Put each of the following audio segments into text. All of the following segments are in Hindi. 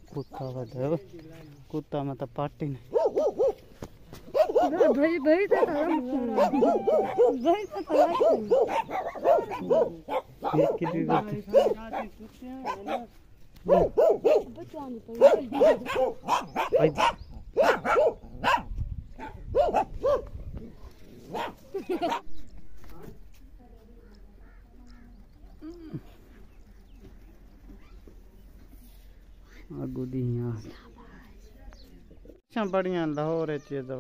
कुत्ता वध कुत्ता मतलब पार्टी नहीं भाई भाई तो कितनी आगू दी बढ़िया लाहौर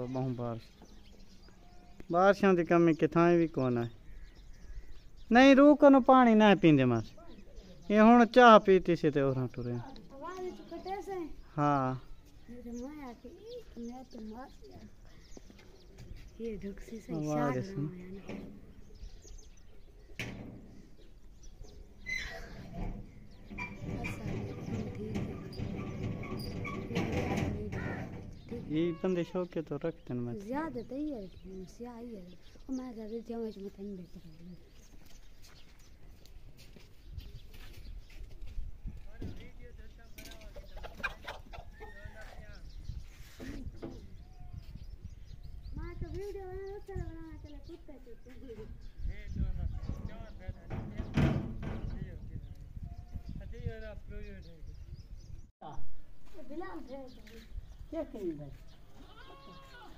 बहु बारिशों की कमी कितना भी कौन है नहीं रूह को पानी ना पींदे मार ये हूँ चाह पीती सी तो टुरे हाँ ये बंदे शौक के तो रखते हैं ज्यादा तो ही है सिया ही है और मैं ज्यादा जमच में तन बेहतर है मैं तो वीडियो बनाना चला कुत्ते चुते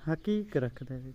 हकीक रखते हैं